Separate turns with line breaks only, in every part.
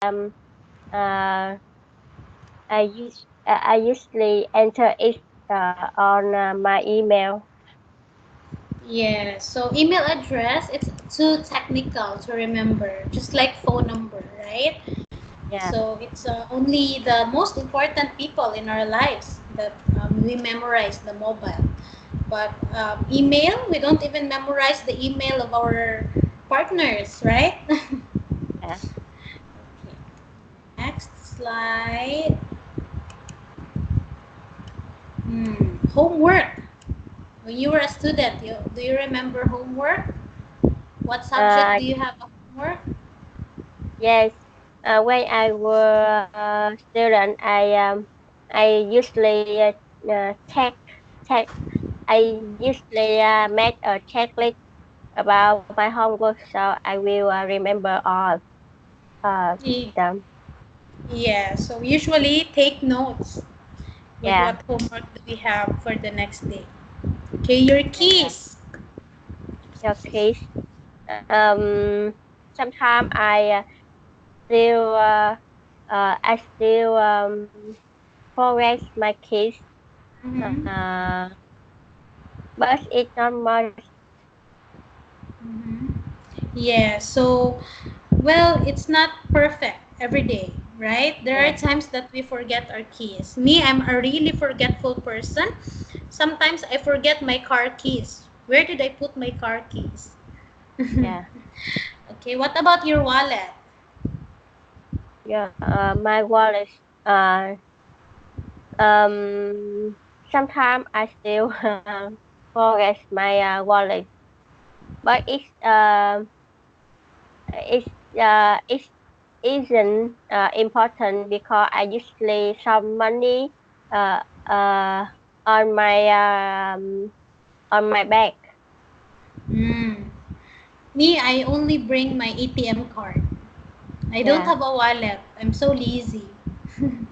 um, uh, I usually enter it on my email.
Yeah, so email address, it's too technical to remember, just like phone number, right?
Yeah,
So it's only the most important people in our lives that we memorize the mobile. But email, we don't even memorize the email of our partners, right?
yeah.
Okay, next slide. Homework. When you were a student, do you remember homework? What subject
Uh,
do you have a homework?
yes. When I was a student, I usually check. I usually make a checklist about my homework, so I will remember all
Y-
them.
Yeah, so usually take notes with
Yeah.
what homework do we have for the next day. Okay, your
Yeah.
keys.
Your case. Sometimes still I still forget my case.
Mm-hmm.
Uh, but it's not much.
Mm-hmm. Yeah, so, well, it's not perfect every day, right? There are
Yeah.
times that we forget our keys. Me, I'm a really forgetful person. Sometimes I forget my car keys. Where did I put my car keys?
Yeah.
Okay, what about your wallet?
Yeah. My wallet. Uh, um. Sometimes I still forget my wallet, but it's isn't important because I usually some money uh uh on my bag.
Mm. Me, I only bring my ATM card. I don't
Yeah.
have a wallet. I'm so lazy.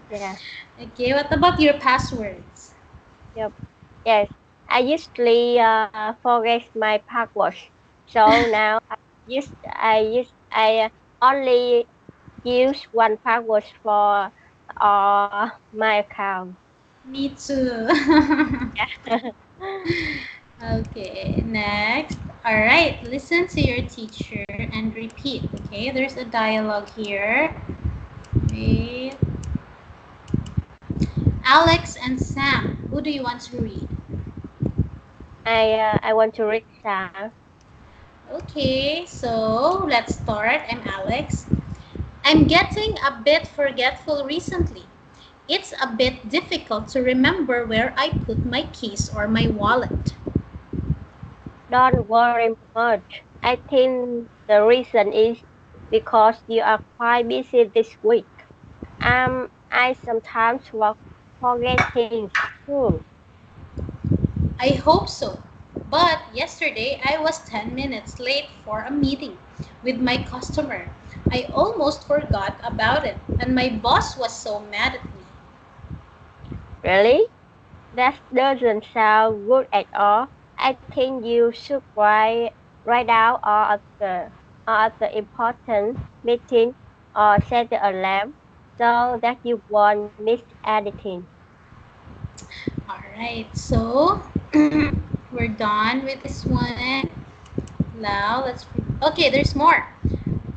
Yeah.
Okay, what about your passwords?
Yep. Yes. I usually forget my password. So now I only use one password for my account.
Me too.
Yeah.
Okay, next. All right, listen to your teacher and repeat. Okay, there's a dialogue here. Wait. Alex and Sam, who do you want to read?
I want to read some.
Okay, so let's start. I'm Alex. I'm getting a bit forgetful recently. It's a bit difficult to remember where I put my keys or my wallet.
Don't worry much. I think the reason is because you are quite busy this week. I sometimes forget things too.
I hope so. But yesterday I was 10 minutes late for a meeting with my customer. I almost forgot about it, and my boss was so mad at me.
Really? That doesn't sound good at all. I think you should write down all of the important meeting or set the alarm so that you won't miss anything.
Alright, so we're done with this one. Now okay, there's more.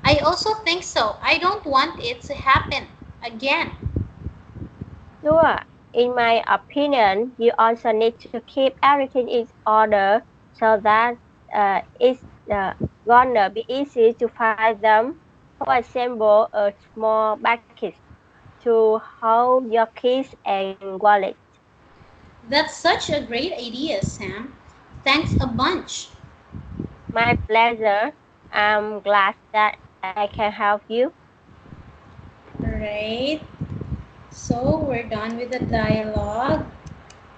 I also think so. I don't want it to happen again.
Sure. In my opinion, you also need to keep everything in order so that it's gonna be easy to find them. For example, a small bucket to hold your keys and wallet.
That's such a great idea, Sam. Thanks a bunch.
My pleasure. I'm glad that I can help you.
Alright, so we're done with the dialogue.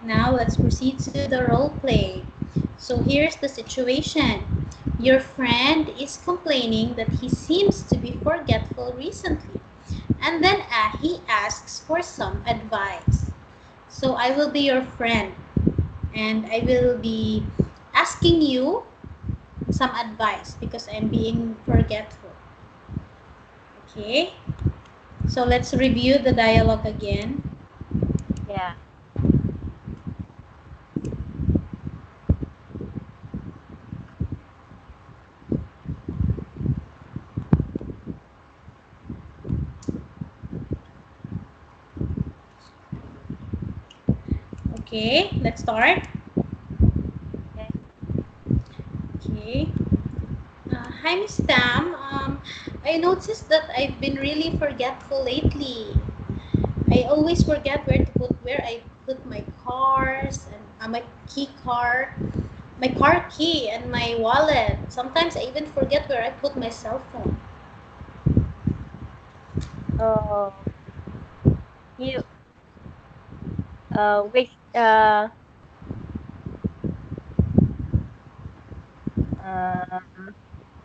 Now let's proceed to the role play. So here's the situation. Your friend is complaining that he seems to be forgetful recently, and then he asks for some advice. So I will be your friend, and I will be asking you some advice because I'm being forgetful. Okay? So let's review the dialogue again.
Yeah.
Okay, let's start.
Okay.
Okay. Hi, Miss Tam. I noticed that I've been really forgetful lately. I always forget where I put my cars and my my car key and my wallet. Sometimes I even forget where I put my cell phone.
Oh, you which uh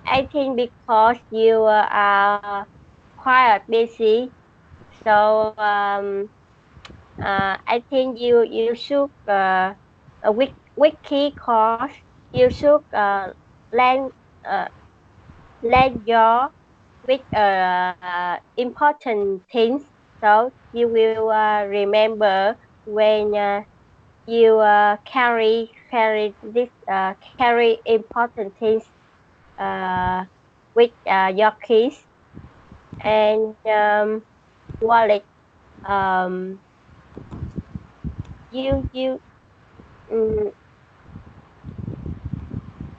I think because you are quite busy, so I think you should a wiki course. You should uh learn your with important things, so you will remember when you carry important things uh, with your keys and wallet. Um, you mm,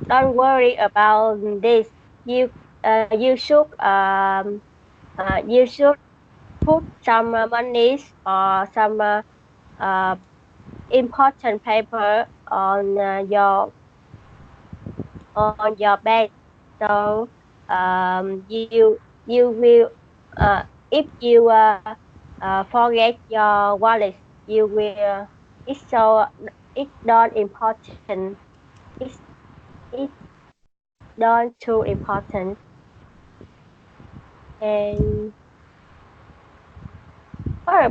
don't worry about this. You should you should put some money or some uh, important paper on your bed. So you will if you forget your wallet, you will it's so it's not important. It's not too important. And what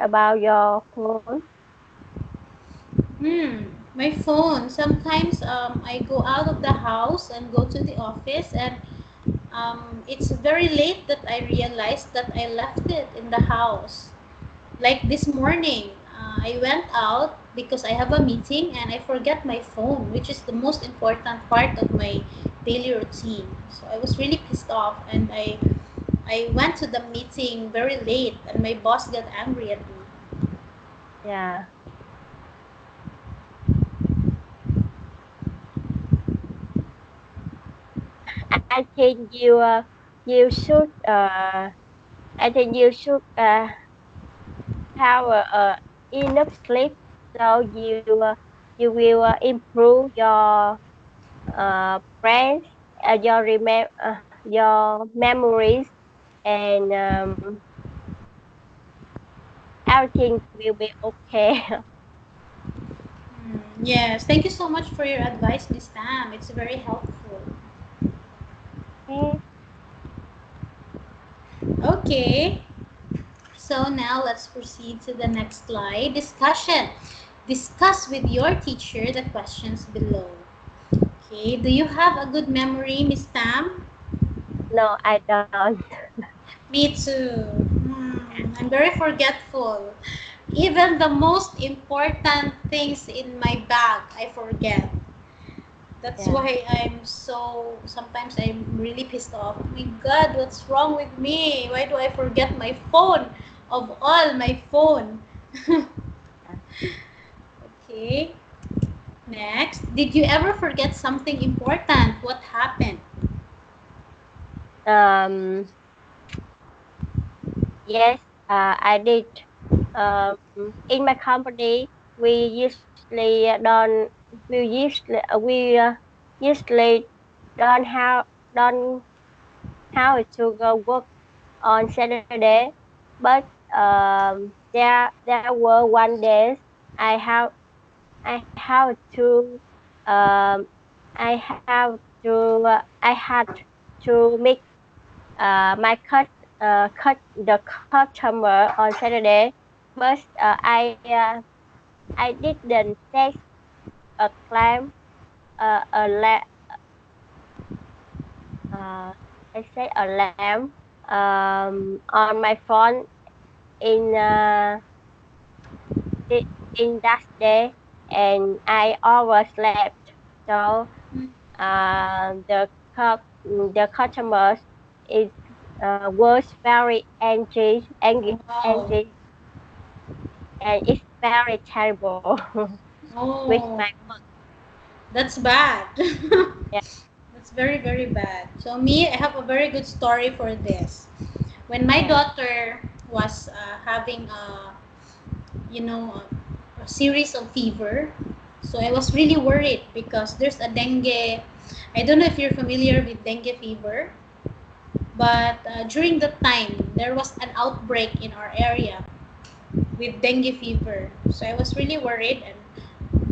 about your phone?
My phone. Sometimes I go out of the house and go to the office, and it's very late that I realized that I left it in the house. Like this morning, I went out because I have a meeting and I forget my phone, which is the most important part of my daily routine. So I was really pissed off, and I went to the meeting very late, and my boss got angry at me.
Yeah, I think you should I think you should have enough sleep, so you will improve brain, your memories, and everything will be okay.
Yes, thank you so much for your advice, Miss Tam. It's very helpful.
Okay.
Okay, so now let's proceed to the next slide. Discussion. Discuss with your teacher the questions below. Okay, do you have a good memory, Miss Tam?
No, I don't.
Me too. I'm very forgetful. Even the most important things in my bag, I forget. That's
Yeah.
why sometimes I'm really pissed off. Oh my God, what's wrong with me? Why do I forget my phone? Of all my phone. Okay, next. Did you ever forget something important? What happened?
Um. Yes. I did. Um. In my company, we usually don't. We usually don't have don't have to go work on Saturday, but there were one day I have I have to um I had to make cut the customer on Saturday, but I didn't take a claim a la uh I said a lamb on my phone in in that day, and I overslept. So the customers is was very
Wow.
angry, and it's very terrible with
Oh,
my
that's bad.
yeah.
That's very, very bad. So me, I have a very good story for this. When my
Yeah.
daughter was having a series of fever, so I was really worried because there's a dengue. I don't know if you're familiar with dengue fever, but during that time there was an outbreak in our area with dengue fever. So I was really worried, and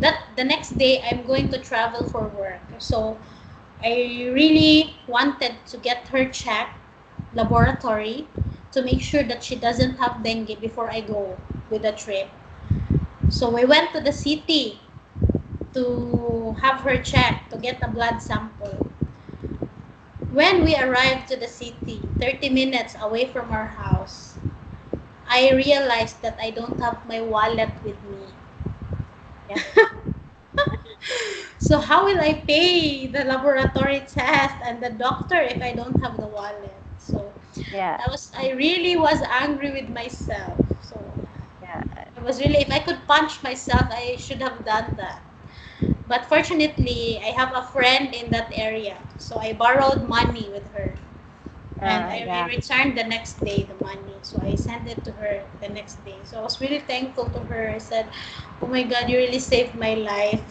that the next day I'm going to travel for work. So I really wanted to get her checked laboratory to make sure that she doesn't have dengue before I go with the trip. So we went to the city to have her checked to get a blood sample. When we arrived to the city, 30 minutes away from our house, I realized that I don't have my wallet with me.
Yeah.
So how will I pay the laboratory test and the doctor if I don't have the wallet? So
Yeah.
I really was angry with myself. So
Yeah.
I was really, if I could punch myself, I should have done that. But fortunately, I have a friend in that area. So I borrowed money with her. And I
Yeah.
returned the next day the money. So I sent it to her the next day. So I was really thankful to her. I said, "Oh my God, you really saved my life."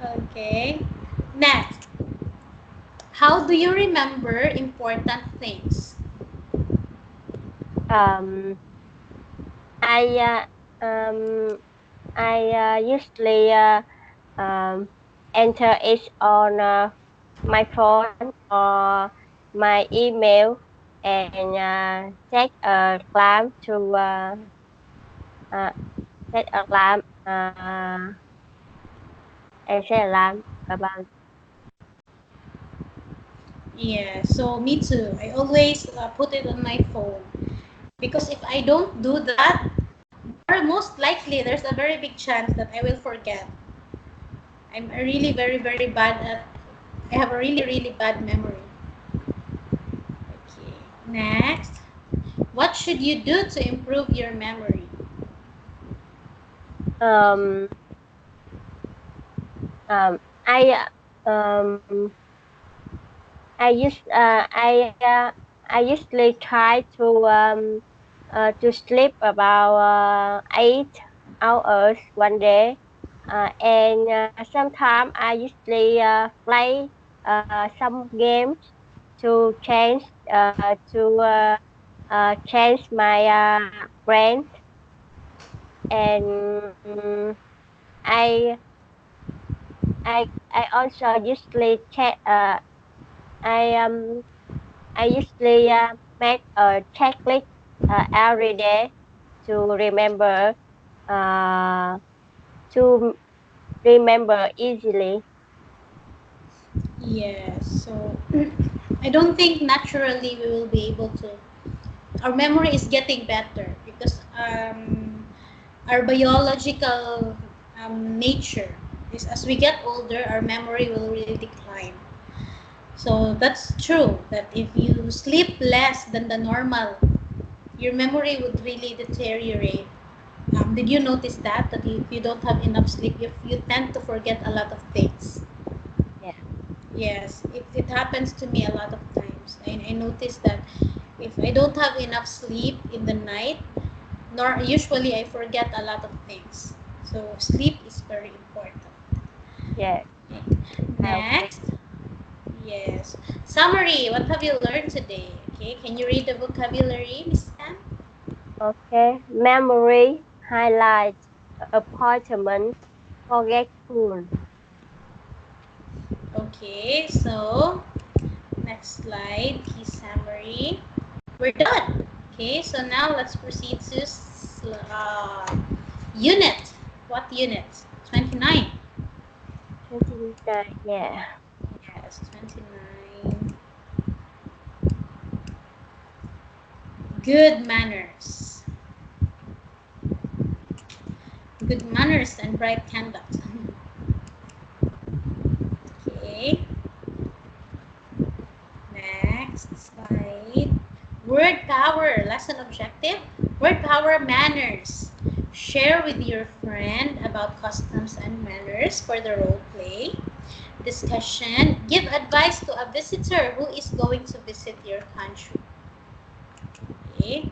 Okay. Next, how do you remember important things?
um I usually enter it on my phone or my email, and set a alarm to uh, set alarm and set alarm about.
Yeah, so me too. I always put it on my phone because if I don't do that, most likely there's a very big chance that I will forget. I'm really very, very bad at, I have a really, really bad memory. Okay, next. What should you do to improve your memory?
um I I usually try to sleep about 8 hours one day, and sometimes I usually play some games to change my brain, and I I also usually I I usually make a checklist every day to remember uh, to remember easily.
Yes, so I don't think naturally we will be able to. Our memory is getting better because our biological nature is as we get older, our memory will really decline. So that's true that if you sleep less than the normal, your memory would really deteriorate. Did you notice that if you don't have enough sleep, you tend to forget a lot of things?
Yeah,
Yes, it happens to me a lot of times. I notice that if I don't have enough sleep in the night, nor usually I forget a lot of things. So sleep is very important.
yeah,
Okay.
I agree.
Next, yes. Summary. What have you learned today? Okay, can you read the vocabulary, Miss Anne?
Okay, memory highlight appointment forgetful.
Okay, so next slide, key summary. We're done. Okay, so now let's proceed to unit. What unit? 29.
29. Yeah.
Yes, 29. good manners. Good manners and bright conduct. Okay. Next slide. Word power. Lesson objective. Word power manners. Share with your friend about customs and manners for the role play. Discussion. Give advice to a visitor who is going to visit your country. Okay.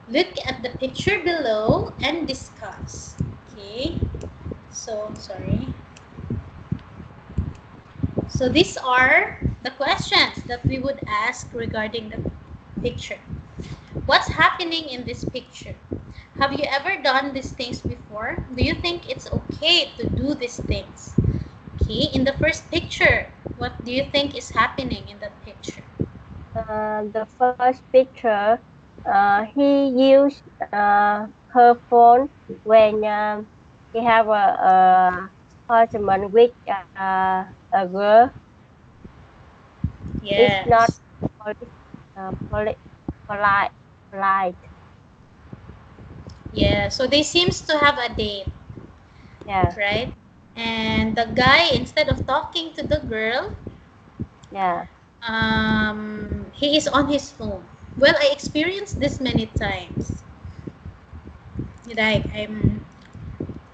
Look at the picture below and discuss. Okay. So, sorry. So these are the questions that we would ask regarding the picture. What's happening in this picture? Have you ever done these things before? Do you think it's okay to do these things? Okay, in the first picture, what do you think is happening in that picture?
The first picture, he used her phone when he have a appointment with a girl. It's not
Yes.
polite, polite.
Yeah, so they seems to have a date,
Yeah,
right? And the guy, instead of talking to the girl,
yeah,
he is on his phone. Well, I experienced this many times. Like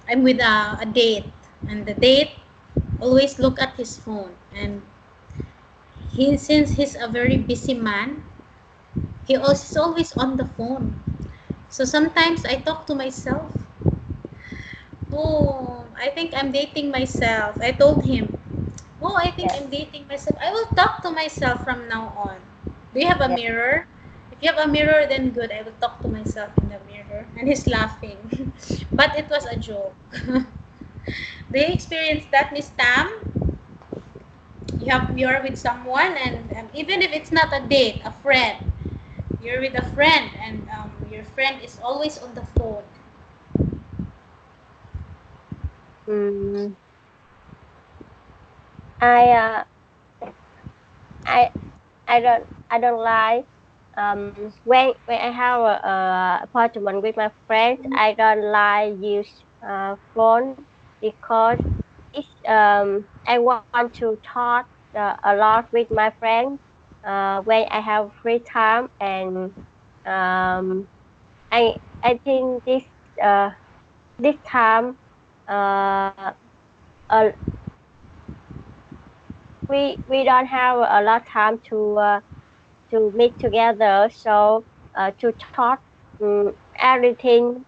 I'm with a date, and the date always look at his phone, and he, since he's a very busy man, he also is always on the phone. So sometimes I talk to myself. Oh, I think I'm dating myself. I told him, oh, I think
yeah,
I'm dating myself. I will talk to myself from now on. Do you have a
yeah.
mirror? If you have a mirror, then good. I will talk to myself in the mirror. And he's laughing. But it was a joke. Do you experience that, Miss Tam? You're with someone, and even if it's not a date, a friend, you're with a friend, and your friend is always on the phone.
Mm, I I I don't like when I have a appointment with my friends. I don't like use phone because it's I want to talk a lot with my friends when I have free time, and um I think uh this time uh, uh we don't have a lot of time to meet together. So to talk everything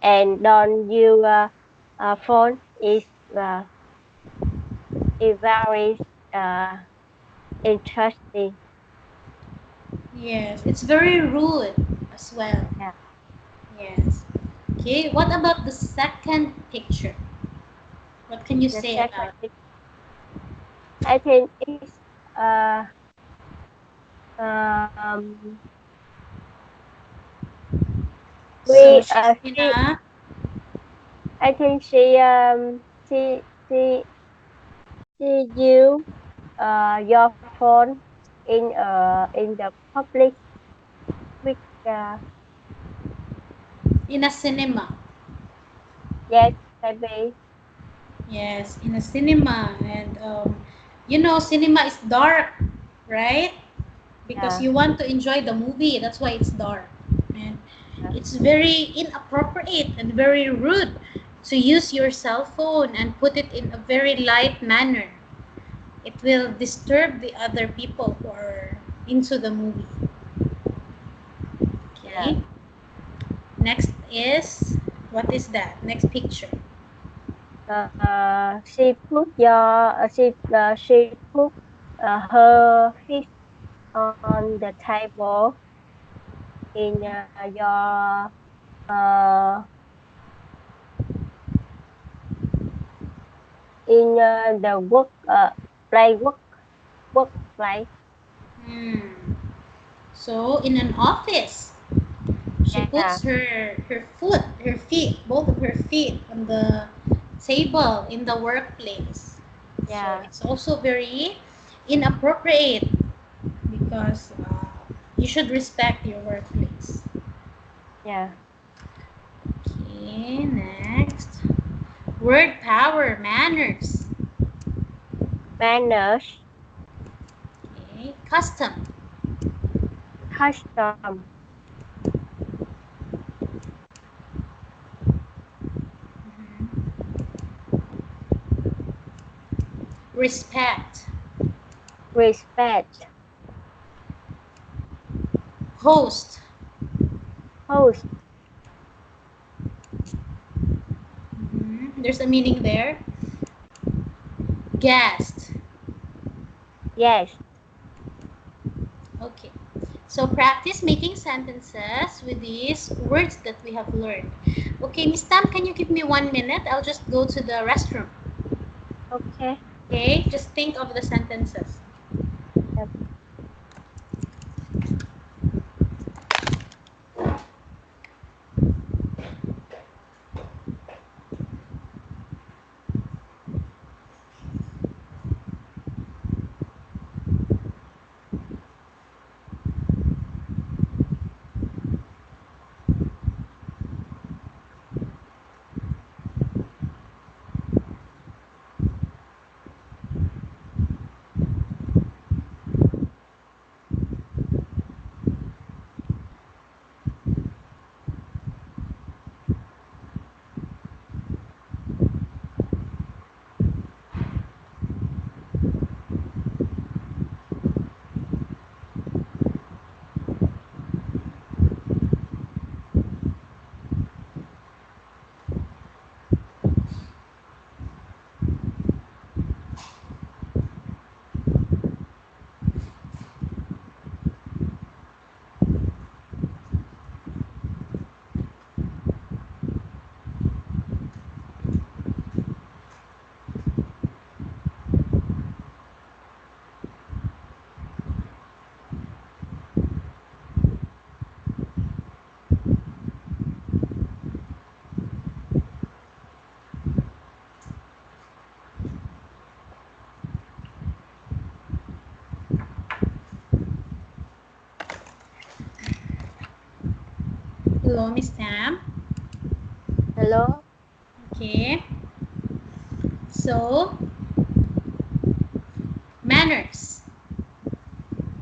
and don't use phone uh, is very uh, interesting.
Yes, it's very rude as well.
Yeah.
Yes. Okay, what about the second picture? What can you
The
say
second
about
is, I think is uh, um,
so
we
she's in
she
a
I think she she she use your phone in the public with
in a cinema.
yes, maybe.
Yes, in a cinema, and you know, cinema is dark, right? Because
Yeah,
you want to enjoy the movie. That's why it's dark, and
yeah,
it's very inappropriate and very rude to use your cell phone and put it in a very light manner. It will disturb the other people who are into the movie.
yeah.
Okay. Next is, what is that? Next picture.
She put her feet on the table in your uh, in the play workplace.
Hmm. So in an office, she
Yeah,
puts her feet, both of her feet on the table in the workplace. So
yeah,
it's also very inappropriate because You should respect your workplace.
Yeah.
Okay, next. Word power, manners.
Manners.
Okay, custom.
Custom.
Respect.
Respect.
Host.
Host.
There's a meaning there. Guest.
Yes.
Okay. So practice making sentences with these words that we have learned. Okay, Miss Tam, can you give me 1 minute? I'll just go to the restroom.
Okay.
Okay, just think of the sentences.
Yep.
Hello, Miss Tam.
Hello.
Okay. So, manners.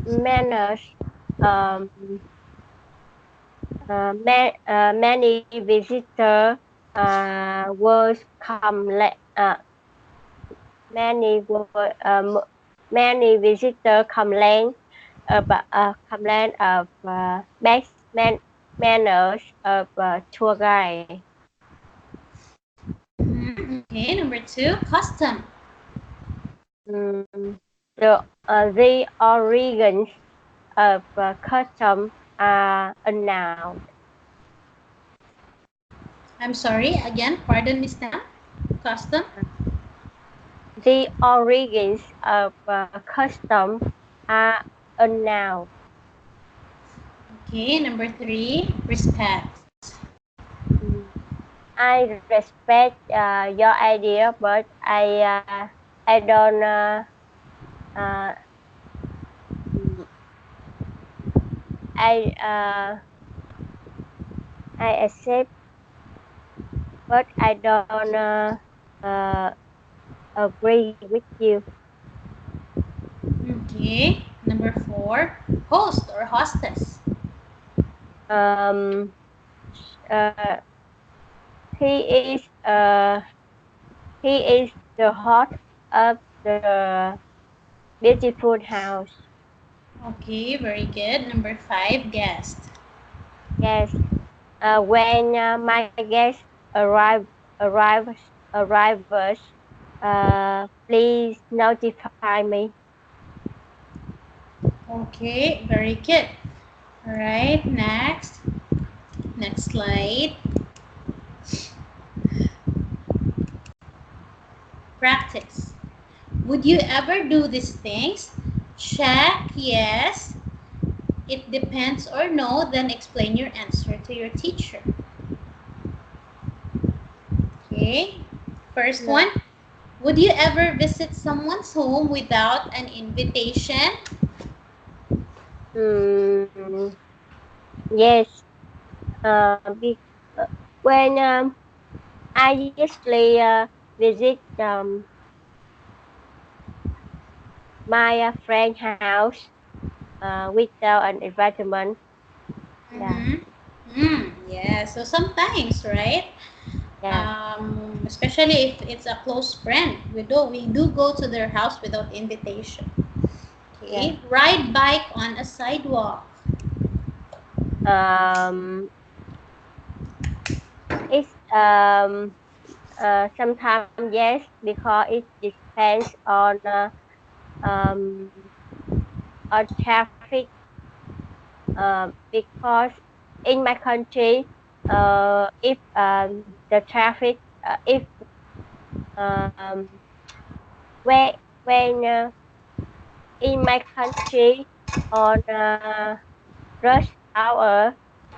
Manners. Um. Many visitors will come many many visitors complain of manners of tour guide.
Okay, number 2, custom.
Mm, the origins of custom are unknown.
I'm sorry, again, pardon, Miss Tam. Custom.
The origins of custom are unknown.
Okay, number 3, respect.
Mm, I respect your idea, but I don't uh, mm, I accept, but I don't uh, agree with you.
Okay, number 4, host or hostess.
Um, uh, he is uh, he is the host of the beautiful house.
Okay, very good. Number 5, guest.
Yes. When my guest arrive arrives arrives, please notify me.
Okay, very good. All right, next. Next slide. Practice. Would you ever do these things? Check yes. It depends or no, then explain your answer to your teacher. Okay. First
No,
one. Would you ever visit someone's home without an invitation?
Mm, yes. Be, when I usually visit my friend's house without an environment. Yeah,
Yeah, so sometimes, right?
yeah,
Especially if it's a close friend, we do go to their house without invitation.
yeah.
Okay, ride bike on a sidewalk.
Um, it's sometimes yes because it depends um on traffic. Because in my country, if the traffic, if um when in my country on rush hour,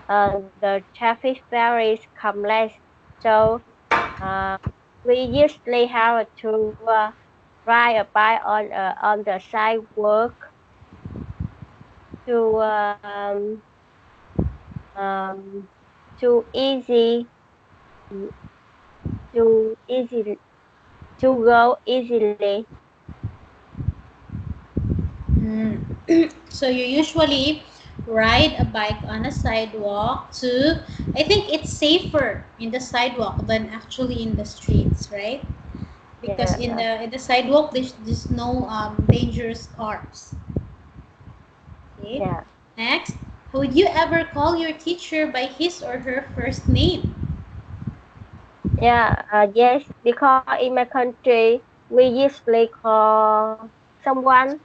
the traffic very come less. So uh, we usually have to ride a bike on the sidewalk to um, to easy to easy to go easily.
Mm. So you usually ride a bike on a sidewalk to, I think it's safer in the sidewalk than actually in the streets, right? Because
Yeah,
in the sidewalk there's no dangerous cars. Okay.
yeah,
Next, would you ever call your teacher by his or her first name?
yeah. Yes, because in my country we usually call someone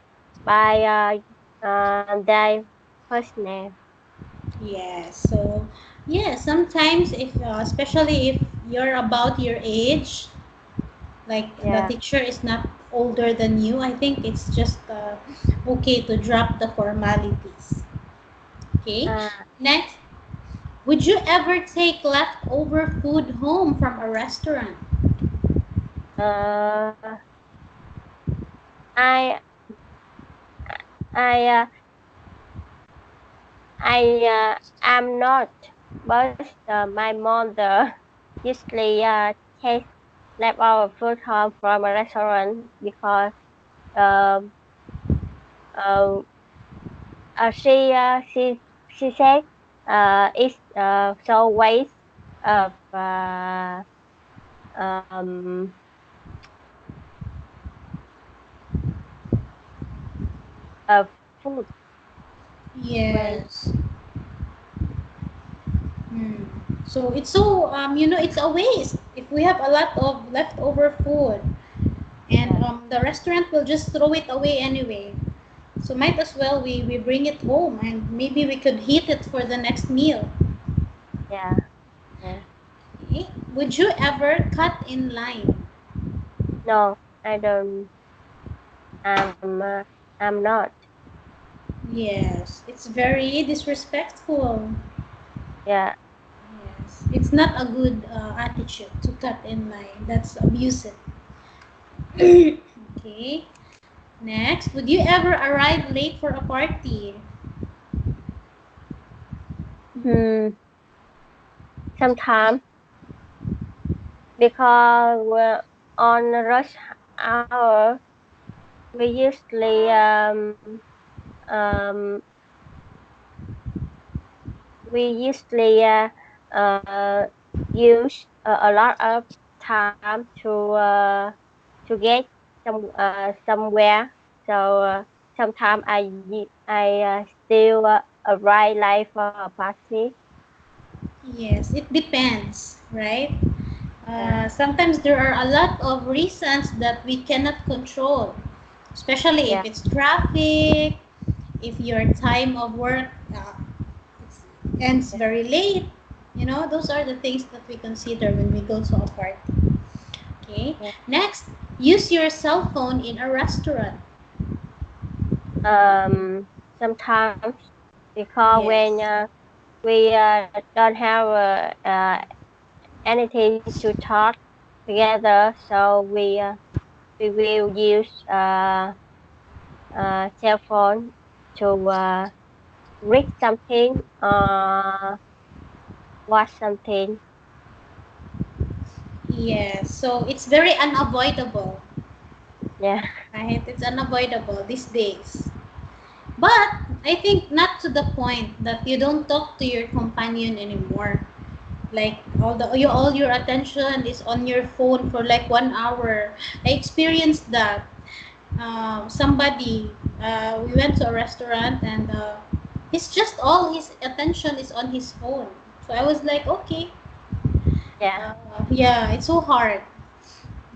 by their first name.
Yes. So, yeah, sometimes if especially if you're about your age, like the
Yeah.
teacher is not older than you, I think it's just okay to drop the formalities. Okay.
Uh,
Next, would you ever take leftover food home from a restaurant?
uh, I I am not, but my mother usually takes leftover food home from a restaurant because um uh, she said it's so waste of um of food when
Yes. Hmm. So it's so it's a waste if we have a lot of leftover food, and
yeah
the restaurant will just throw it away anyway. So might as well we bring it home and maybe we could heat it for the next meal.
yeah yeah.
Okay. Would you ever cut in line?
No, I don't. I'm not.
Yes, it's very disrespectful.
Yeah.
Yes, it's not a good attitude to cut in line. That's abusive. Okay. Next, would you ever arrive late for a party?
Hmm. Sometimes because we're on a rush hour, we usually um we usually use a lot of time to get somewhere. So sometimes I still arrive late for a party.
Yes, it depends, right?
Yeah,
Sometimes there are a lot of reasons that we cannot control, especially if
yeah,
it's traffic, if your time of work ends
yeah,
very late. Those are the things that we consider when we go to a party. Okay.
yeah.
Next, use your cell phone in a restaurant.
Sometimes because when
Yes.
we don't have anything to talk together, so we will use cell phone to read something or watch something.
Yes, so it's very unavoidable,
Yeah,
right? It's unavoidable these days. But I think not to the point that you don't talk to your companion anymore. Like all your attention is on your phone for like 1 hour. I experienced that. Somebody, we went to a restaurant and it's just all his attention is on his phone. So I was like, okay,
yeah.
yeah, it's so hard.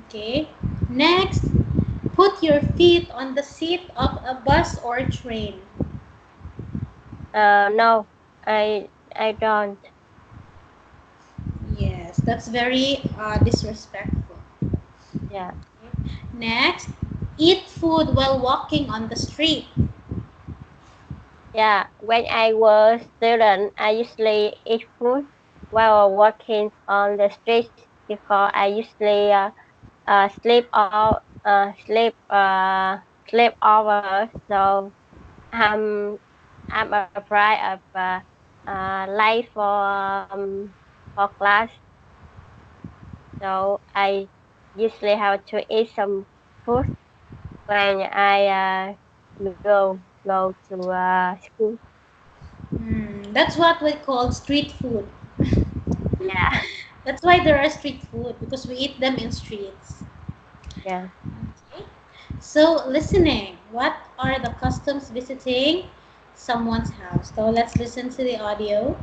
Okay. Next, put your feet on the seat of a bus or train.
No, I don't.
Yes, that's very disrespectful.
Yeah,
Next, eat food while walking on the street.
yeah. When I was student, I usually eat food while walking on the street because I usually sleep over. So I'm I'm afraid of late for class. So I usually have to eat some food when I go to school.
That's what we call street food.
Yeah,
That's why there are street food because we eat them in streets.
yeah.
Okay. So, listening. What are the customs visiting someone's house? So, let's listen to the audio.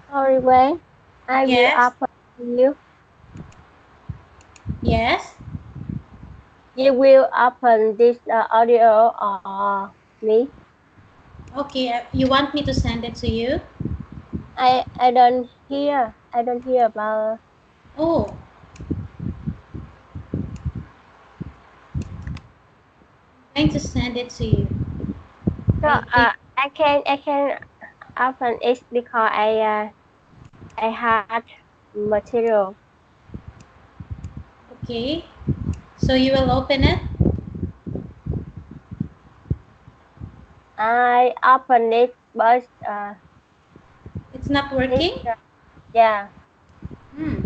Sorry, when I will
Yes.
open you.
Yes.
You will open this audio or me.
Okay. You want me to send it to you?
I don't hear. I don't hear about.
Oh, I'm going to send it to you.
So
I think.
I can open it because I had material.
Okay. So, you will open it?
I open it, but
It's not
this
working?
yeah.
Hmm.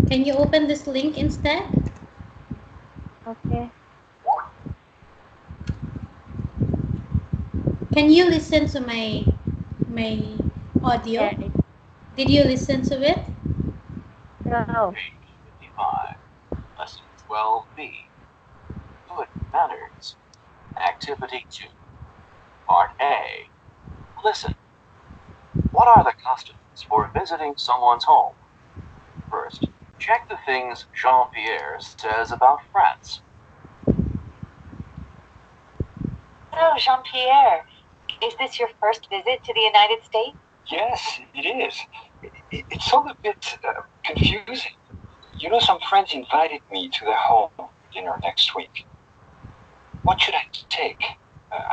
Can you open this link instead?
Okay.
Can you listen to my audio?
Yeah.
Did you listen to it?
No.
Page 55, Lesson 12B, Good Manners, Activity 2, Part A. Listen. What are the customs for visiting someone's home? First, check the things Jean-Pierre says about France.
So, Jean Pierre, is this your first visit to the United States?
Yes, it is. It's all a bit confusing. You know, some friends invited me to their home for dinner next week. What should I take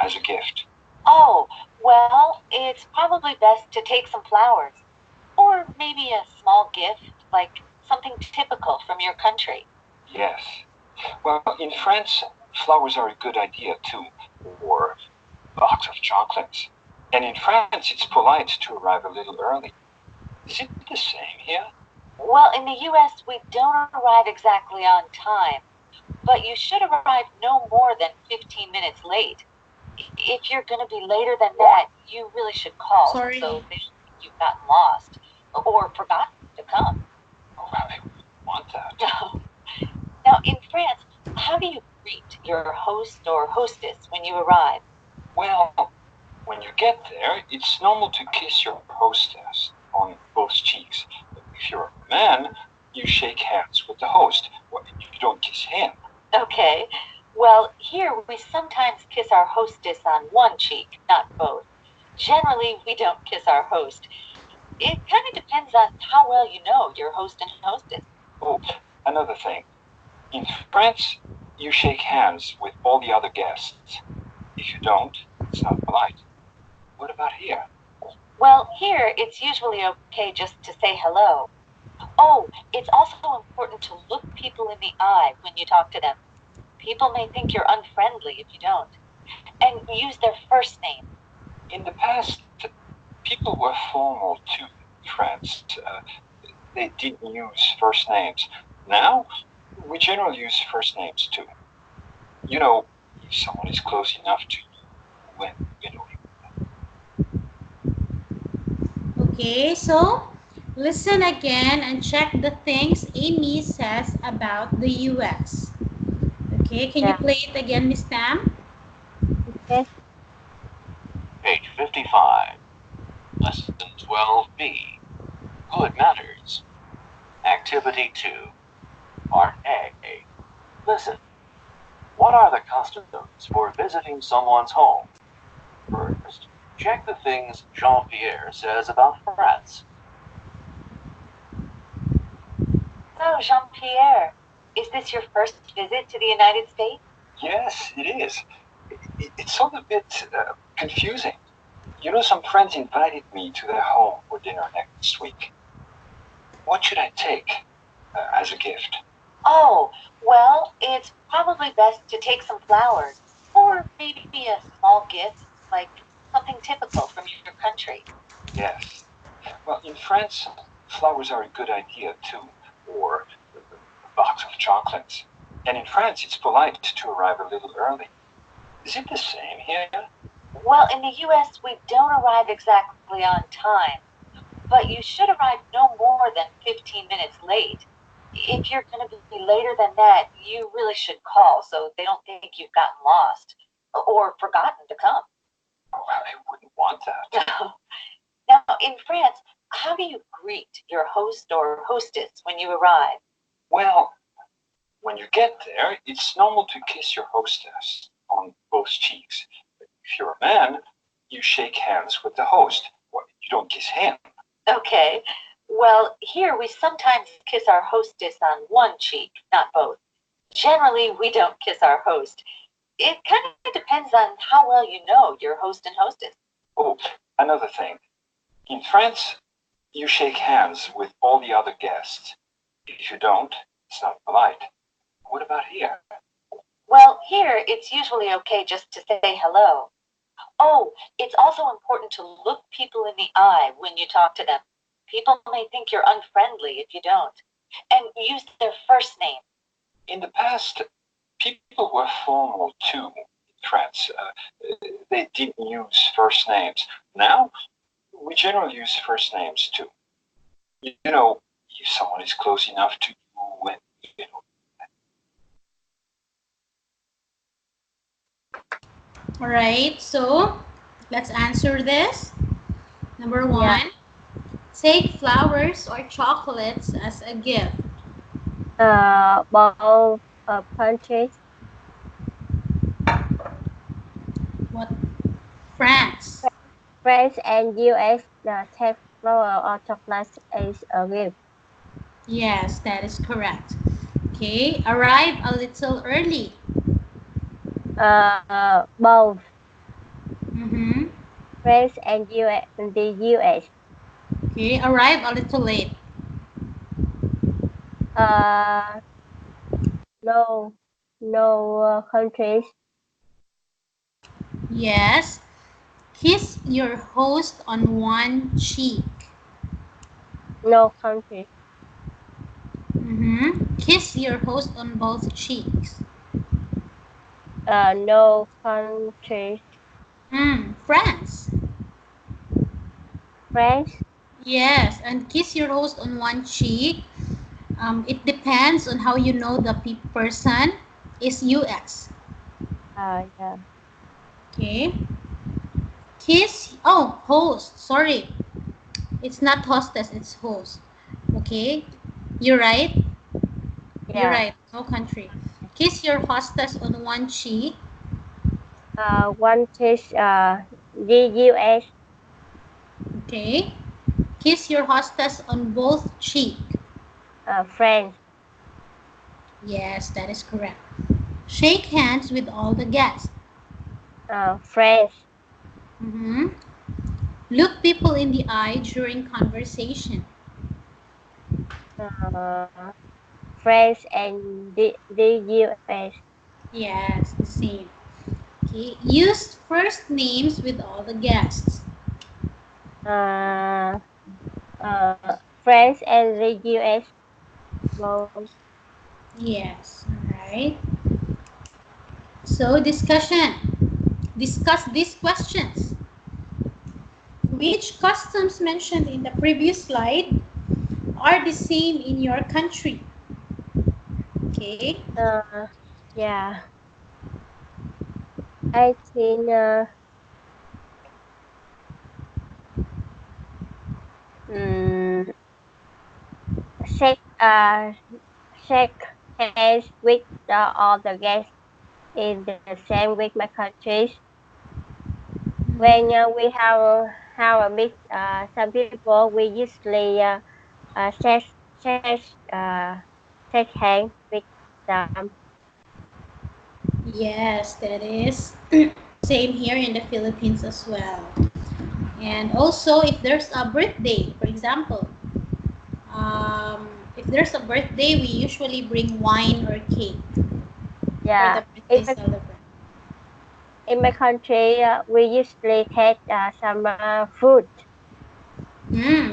as a gift?
Oh, well, it's probably best to take some flowers. Or maybe a small gift, like something typical from your country.
Yes. Well, in France, flowers are a good idea too, or a box of chocolates. And in France, it's polite to arrive a little early. Is it the same here?
Well, in the US, we don't arrive exactly on time, but you should arrive no more than 15 minutes late. If you're going to be later than that, you really should call.
Sorry.
So they should think you've gotten lost or forgotten to come.
Oh, I wouldn't want that.
No. Now, in France, how do you greet your host or hostess when you arrive?
Well, when you get there, it's normal to kiss your hostess on both cheeks. If you're a man, you shake hands with the host. Well, you don't kiss him.
Okay. Well, here we sometimes kiss our hostess on one cheek, not both. Generally, we don't kiss our host. It kind of depends on how well you know your host and hostess.
Oh, another thing. In France, you shake hands with all the other guests. If you don't, it's not polite. What about here?
Well, here it's usually okay just to say hello. Oh, it's also important to look people in the eye when you talk to them. People may think you're unfriendly if you don't. And use their first name.
In the past, people were formal too in France. They didn't use first names. Now, we generally use first names too. You know, if someone is close enough to you when you know him.
Okay, so listen again and check the things Amy says about the US. Okay, can you
Yeah.
play it again, Miss Pam?
Okay.
Page 55. Lesson 12B. Good manners. Activity 2. Part A. Listen. What are the customs for visiting someone's home? First, check the things Jean-Pierre says about France.
So, Jean-Pierre, is this your first visit to the United States?
Yes, it is. It's all a bit confusing. You know, some friends invited me to their home for dinner next week. What should I take as a gift?
Oh, well, it's probably best to take some flowers or maybe a small gift, like something typical from your country.
Yes. Well, in France, flowers are a good idea too, or a box of chocolates. And in France, it's polite to arrive a little early. Is it the same here?
Well, in the US, we don't arrive exactly on time, but you should arrive no more than 15 minutes late. If you're going to be later than that, you really should call so they don't think you've gotten lost or forgotten to come.
Oh, I wouldn't want that.
Now, in France, how do you greet your host or hostess when you arrive?
Well, when you get there, it's normal to kiss your hostess on both cheeks. If you're a man, you shake hands with the host. Well, you don't kiss him.
Okay. Well, here we sometimes kiss our hostess on one cheek, not both. Generally, we don't kiss our host. It kind of depends on how well you know your host and hostess.
Oh, another thing. In France, you shake hands with all the other guests. If you don't, it's not polite. What about here?
Well, here it's usually okay just to say hello. Oh, it's also important to look people in the eye when you talk to them. People may think you're unfriendly if you don't. And use their first name.
In the past, people were formal too in France. They didn't use first names. Now, we generally use first names too. You know, if someone is close enough to you when you know.
All right, so let's answer this. Number one, take flowers or chocolates as a gift.
Both countries.
What? France.
France and US take flower or chocolates as a gift.
Yes, that is correct. Okay, arrive a little early.
Both
Mm-hmm.
France and US, the US.
Okay, arrive a little late.
Uh, no, no countries.
Yes. Kiss your host on one cheek.
No countries.
Mm-hmm. Kiss your host on both cheeks.
No countries.
France.
France.
Yes, and kiss your host on one cheek. It depends on how you know the person. Is US.
Yeah.
Okay. Kiss. Oh, host. Sorry. It's not hostess, it's host. Okay. You're right. You're
Yeah.
right. No country. Kiss your hostess on one cheek.
One is the US.
Okay. Kiss your hostess on both cheek.
France.
Yes, that is correct. Shake hands with all the guests.
France.
Mm-hmm. Look people in the eye during conversation.
Uh, France and the US.
Yes, the same. Okay. Use first names with all the guests.
Uh, France and the US. Both.
Yes. All right. So discussion. Discuss these questions. Which customs mentioned in the previous slide are the same in your country? Okay.
Yeah. I think mm, shake shake hands with all the guests in the same with my countries. When we have a meet some people, we usually shake shake shake hands with them.
Yes, that is same here in the Philippines as well. And also, if there's a birthday, for example, if there's a birthday, we usually bring wine or cake for
Yeah.
the birthday celebration.
In my country, we usually take some food.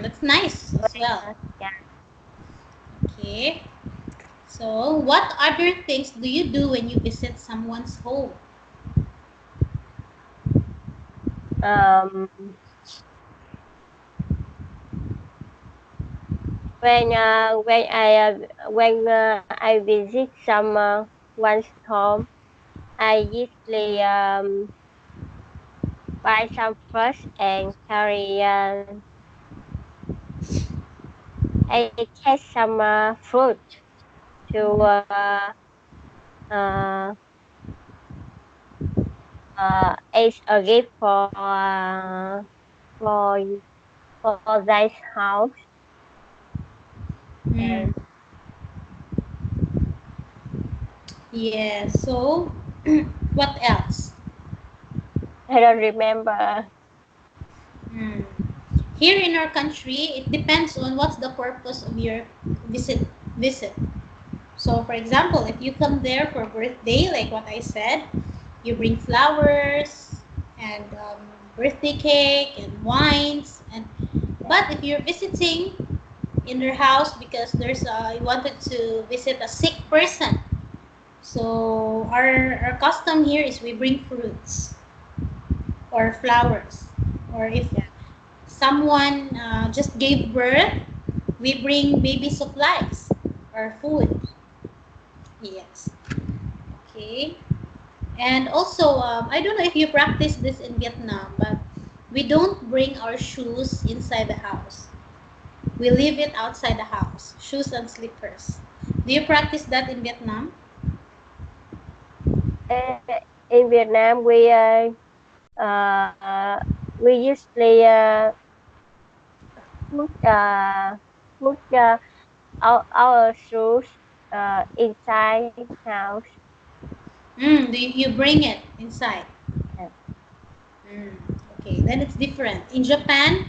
That's nice as well.
Yeah.
Okay. So, what other things do you do when you visit someone's home?
Um, when I visit some one's home, I usually buy some fruits and carry. I take some fruit to uh, as a gift for for this house.
Mm.
And
Yeah. So, what else?
I don't remember.
Mm. Here in our country, it depends on what's the purpose of your visit. So, for example, if you come there for birthday, like what I said, you bring flowers and birthday cake and wines. And but if you're visiting in their house because you wanted to visit a sick person, so our custom here is we bring fruits or flowers, or if
Yeah.
someone just gave birth, we bring baby supplies or food. Yes. Okay. And also, I don't know if you practice this in Vietnam, but we don't bring our shoes inside the house. We leave it outside the house, shoes and slippers. Do you practice that in Vietnam?
Uh, in Vietnam, uh, we usually put put our shoes inside house.
Do you bring it inside?
Yeah.
Mm, okay, then it's different. In Japan,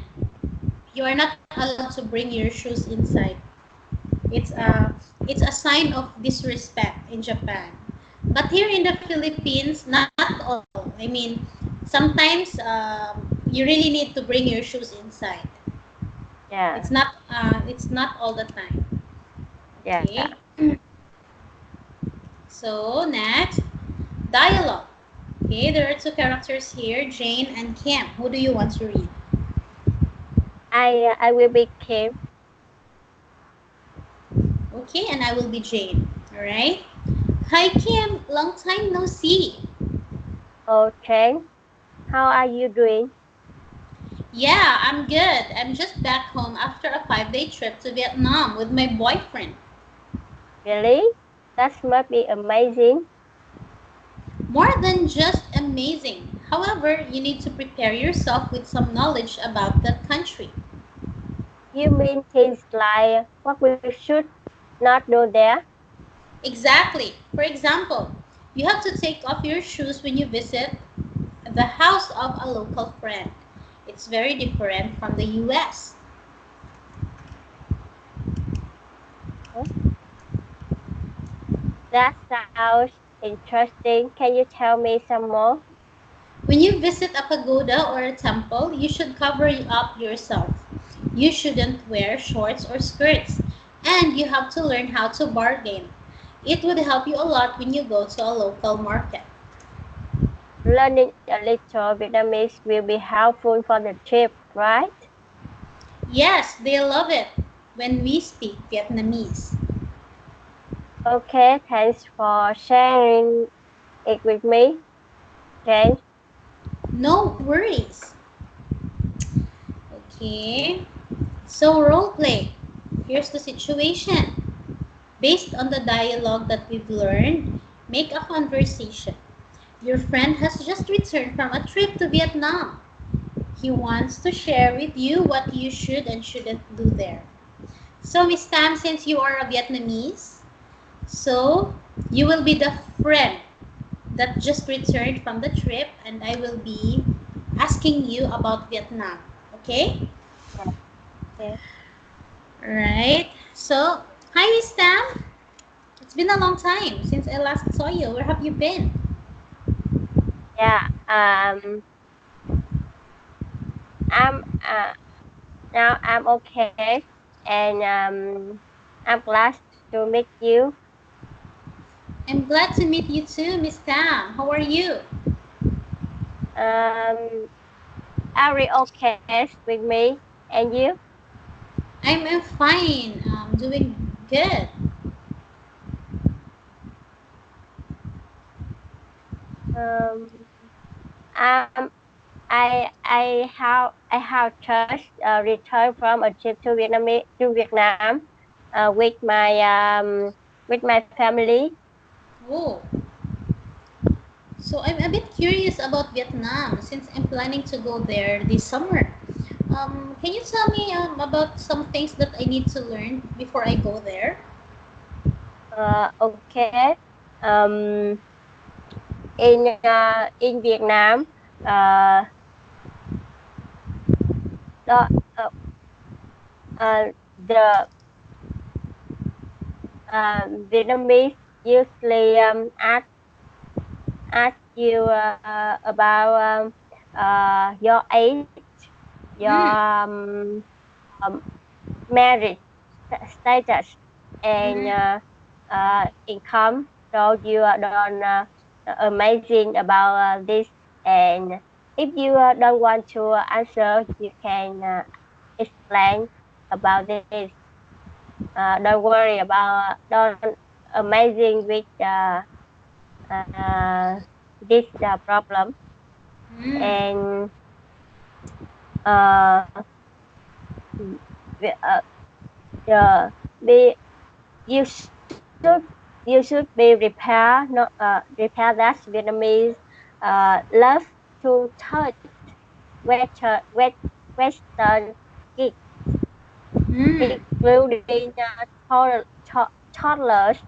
you are not allowed to bring your shoes inside. It's
Yeah.
it's a sign of disrespect in Japan. But here in the Philippines, not all. I mean, sometimes you really need to bring your shoes inside.
Yeah.
It's not all the time.
Yeah.
Okay. So next, dialogue. Okay, there are two characters here, Jane and Kim. Who do you want to read?
I will be Kim.
Okay, and I will be Jane. All right. Hi, Kim. Long time no see.
Okay. How are you doing?
Yeah, I'm good. I'm just back home after a 5-day trip to Vietnam with my boyfriend.
Really? That must be amazing.
More than just amazing. However, you need to prepare yourself with some knowledge about that country.
You mean things like what we should not do there?
Exactly. For example, you have to take off your shoes when you visit the house of a local friend. It's very different from the US.
Huh? That sounds interesting. Can you tell me some more?
When you visit a pagoda or a temple, you should cover up yourself. You shouldn't wear shorts or skirts. And you have to learn how to bargain. It would help you a lot when you go to a local market.
Learning a little Vietnamese will be helpful for the trip, right?
Yes, they love it when we speak Vietnamese.
Okay, thanks for sharing it with me, Jane.
No worries. Okay, so role play. Here's the situation. Based on the dialogue that we've learned, make a conversation. Your friend has just returned from a trip to Vietnam. He wants to share with you what you should and shouldn't do there. So, Miss Tam, since you are a Vietnamese, so you will be the friend that just returned from the trip, and I will be asking you about Vietnam. Okay?
Yeah.
Right. So, hi, Miss Tam. It's been a long time since I last saw you. Where have you been?
Yeah. I'm now I'm okay, and I'm glad to meet you.
I'm glad to meet you too, Miss Tam. How are you?
Um, Ari okay with me, and you?
I'm fine. I'm doing good.
Um, um, I have just returned from a trip to Vietnam, with my family.
Oh, so I'm a bit curious about Vietnam since I'm planning to go there this summer. Can you tell me about some things that I need to learn before I go there?
Okay. Um, in Vietnam, uh, the uh, the Vietnamese usually ask you about your age, your
Mm,
um, marriage status, and
mm,
income. So you don't amazing about this. And if you don't want to answer, you can explain about this. Don't worry about don't amazing with uh, this problem.
mm,
And uh, we- uh, be you should you should be prepare that Vietnamese love to touch Western kids,
mm,
including toddlers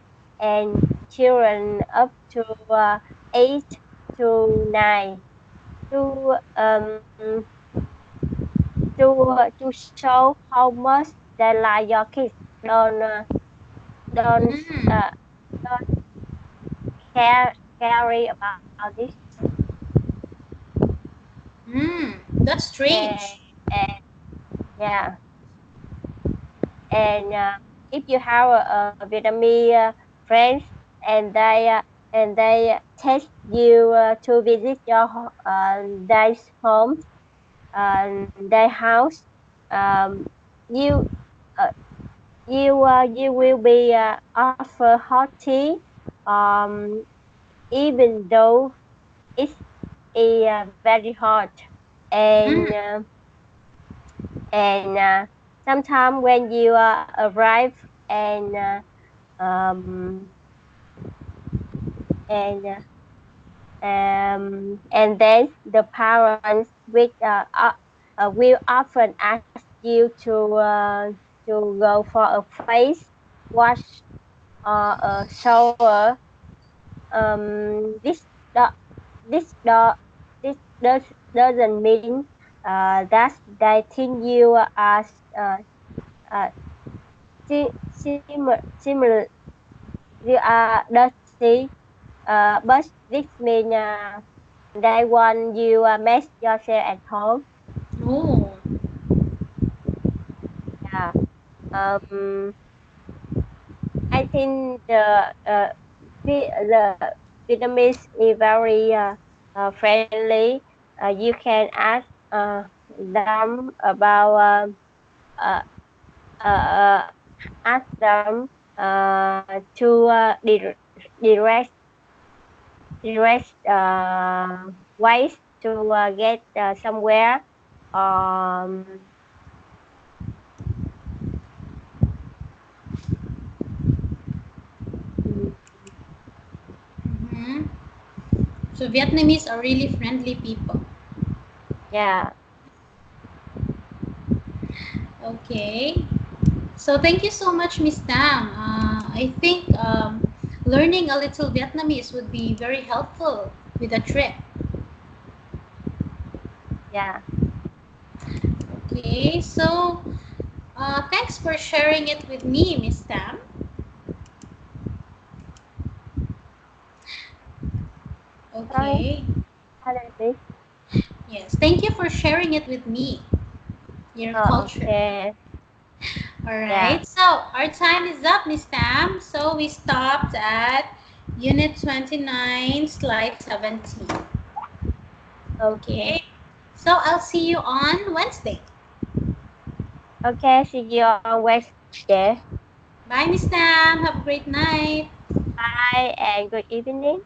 and children up to 8 to 9, to to show how much they like your kids. Don't
mm,
uh, don't carry about this.
That's
and,
strange.
and yeah, and if you have a Vietnamese friends, and they taste you to visit your their home, their house. Um, you you will be offer hot tea, um, even though it's very hot, and
Mm.
sometimes when you arrive and um, and then the parents will often ask you to go for a face wash or a shower. This do, this do, this doesn't mean that they think you are uh, similar you are dirty, but this means they want you mess yourself at home.
Oh.
Yeah. Um, I think the Vietnamese is very friendly. You can ask them about uh, uh, ask them to direct ways to get somewhere. Um, mm,
Mm-hmm. So Vietnamese are really friendly people.
yeah,
Okay. So thank you so much, Miss Tam. I think learning a little Vietnamese would be very helpful with a trip.
yeah.
Okay. So thanks for sharing it with me, Miss Tam.
Sorry,
Okay.
pardon.
Yes. Thank you for sharing it with me, your
Oh,
culture.
okay.
All
Yeah.
right. So our time is up, Miss Tam. So we stopped at Unit 29, Slide 17.
Okay.
Okay. So I'll see you on Wednesday.
Okay. See you on Wednesday.
Bye, Miss Tam. Have a great night.
Bye and good evening.